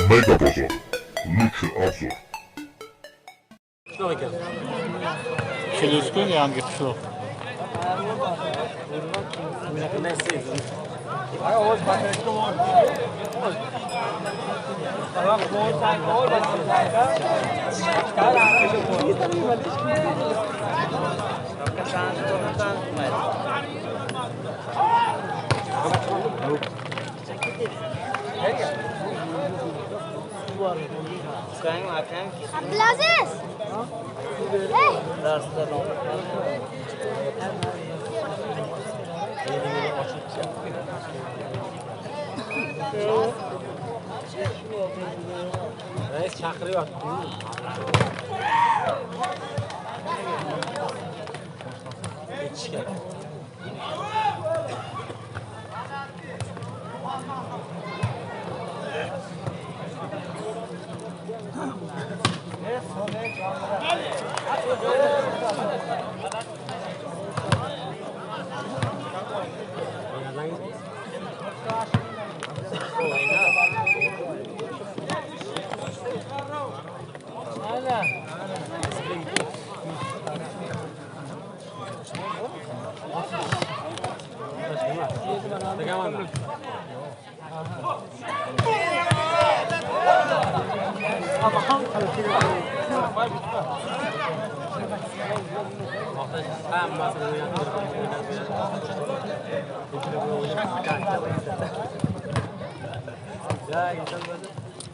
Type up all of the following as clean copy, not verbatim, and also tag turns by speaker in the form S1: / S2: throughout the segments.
S1: Mega Bozor. Lütfü Abzor.
S2: Qishloq ekan.
S3: Kelishgan yangi qishloq.
S2: Qanday siz?
S4: Abdulaziz. Hey.
S2: Rais chaqiryapti. Ketishgan.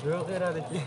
S2: Yok herhalde ki.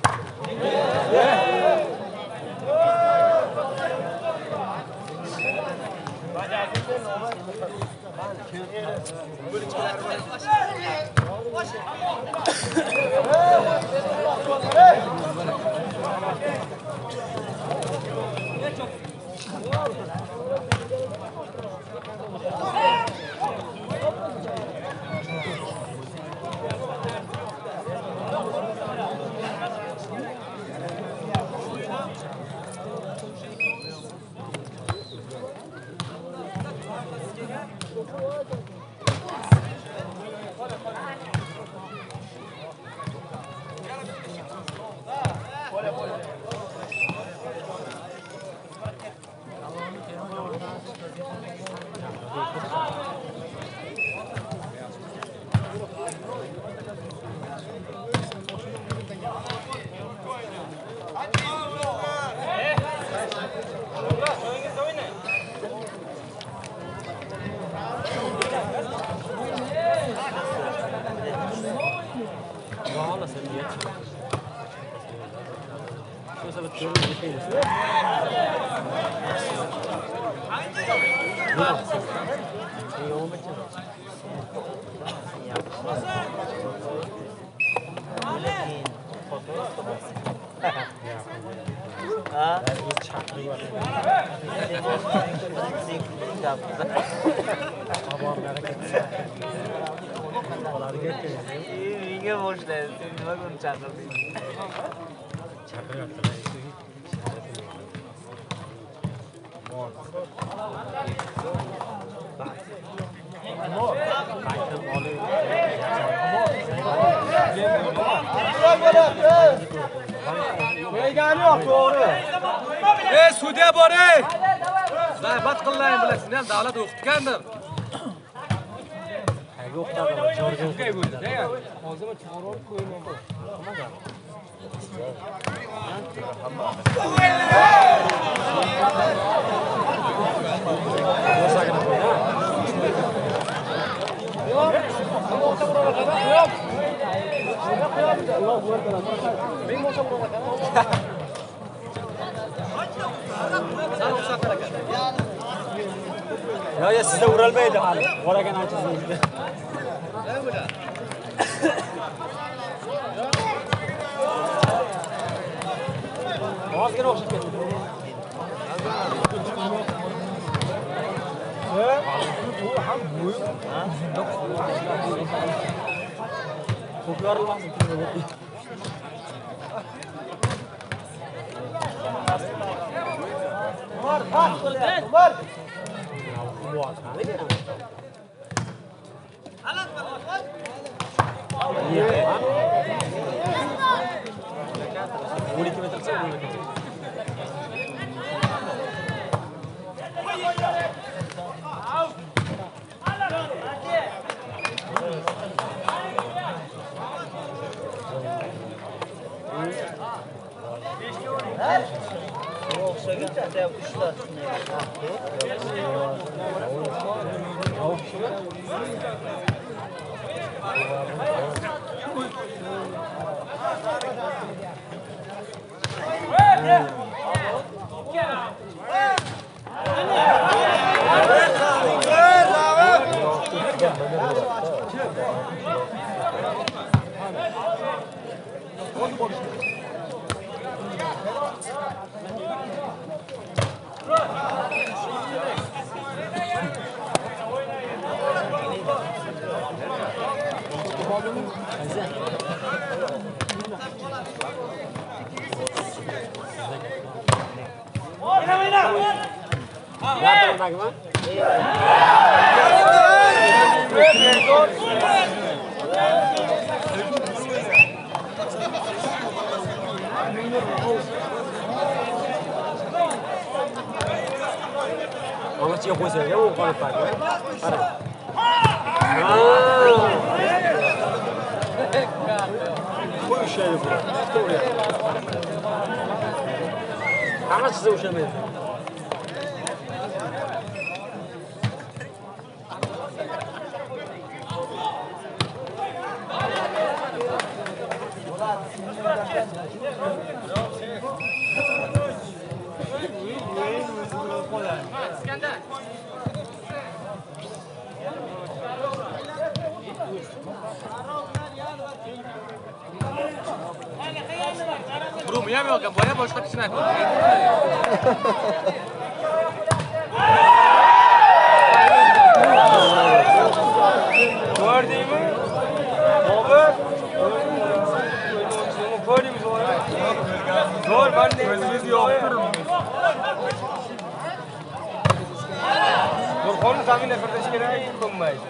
S2: Sudya bore. Zahmat qilmayman bilasizmi, ham davlat o'qitgandim. Qayga o'qitadim? Jorga bo'ldi-da. Hozir chiqarib qo'ymayman. Ya sizde uralmaydi hali. Qoragan anchasingizda. Ozgina o'xshab ketdi. Bu ham bu. Ko'klarilmasin. Umar, pas qilyapti, Umar. 12 metr qilsa 10 metr. Amachiga qo'ysa-ya, u qolib qoladi. Qara. Qo'y ushlaydi bu. To'g'ri. Hamma sizni ushlamaydi. Burumi ham yo'q, boya boshqa kishini aytdi. Ko'rdingmi? Bobur. Ko'rdingmi zo'r? Zo'r, banda o'zingizni yo'qtirdim. Qo'lni zaminda firdash kerak, bo'lmaydi.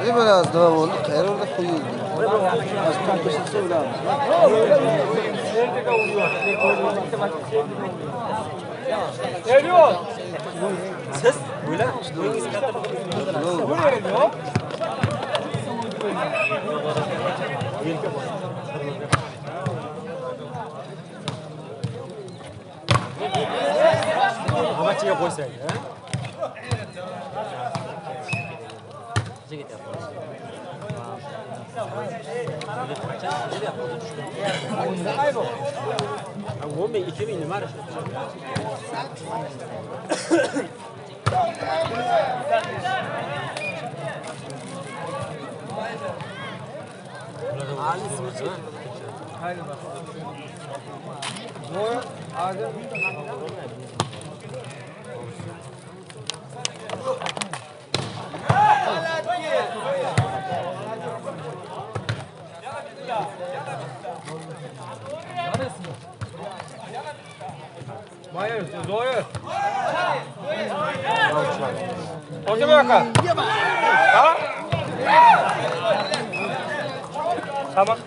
S5: Ne böyle az devam oldu? Kayar orada koyuldu. Başkan peşinse öyle abi.
S2: Geliyor. Siz böyle boyunuz katta bu ne geliyor? Amachiga qo'ysak, ha? Homem, 2000 nima ara? Haydi bak. Bu ağzı Hayır, doğru. Orta bırakın. Ha? Tamam.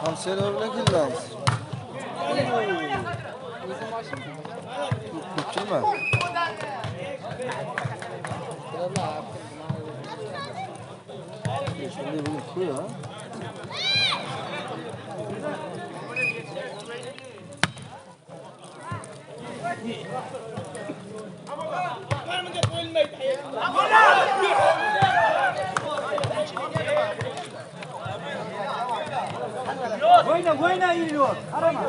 S5: Hamsiyeli bilan kelganmiz. Ko'pchilmi? Shunday bo'lib qo'y, ha?
S2: Oyna yürüyor. Arama.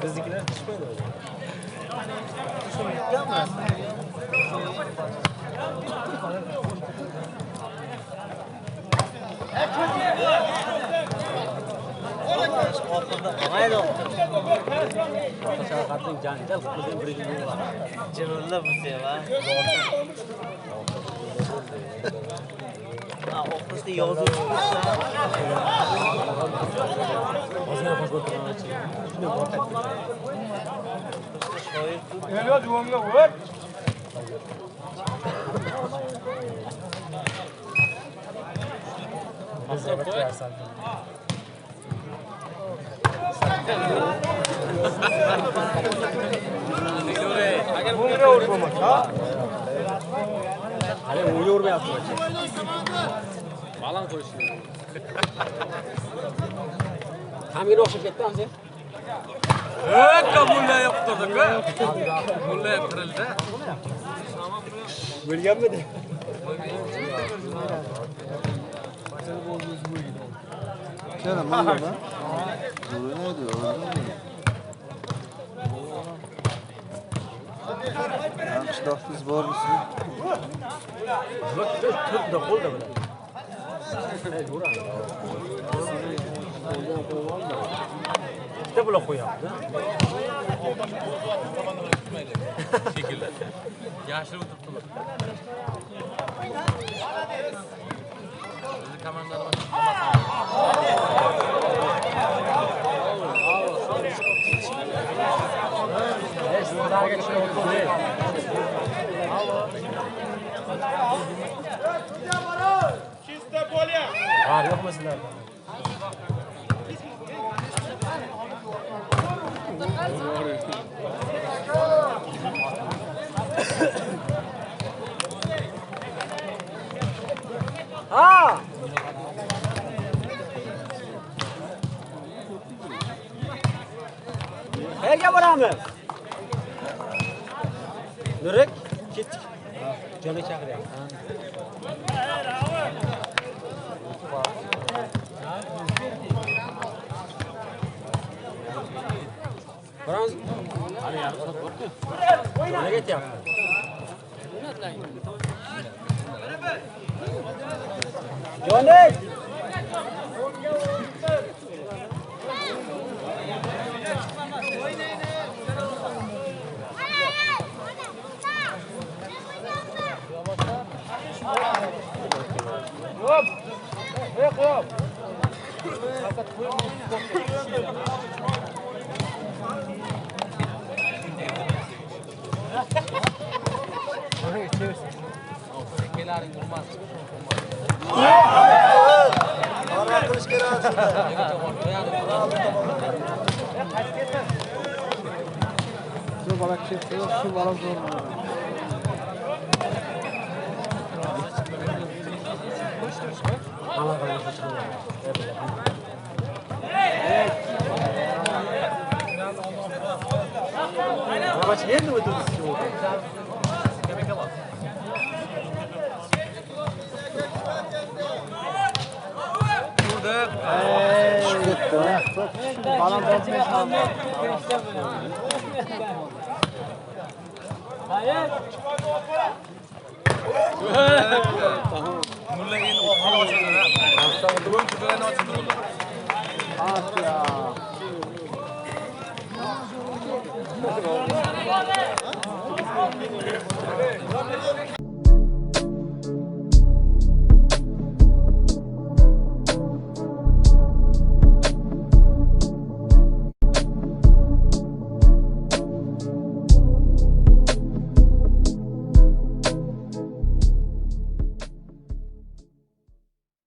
S2: Bizdekiler düşmedi.
S6: Cemurla bu seva. Ofiste yazıyor.
S2: Geliyor duvarına vur. Bunlara vurmamak ha? Hadi vuruyor be yaptı. Balan koşuyor. Kamera okşup gitti amca. Evet, kabulle yaptırdık ha. Kabulle yaptırıldı. Bilgen mi de?
S5: Kerim, ne oldu lan? Doğru neydi? Qishloqsiz bormisiz?
S2: Turda qo'lda bilan. Bitta bular qo'yapti. Shekilli. Yashirib o'tiribdilar. Bizni komandalar Чисто поле! Var yok mu sizlerde? Ha! Nereye varamiz? Nurek, ketdik. Jo'na chaqiryapti.
S5: Şu balık çıktı, şu balık zor.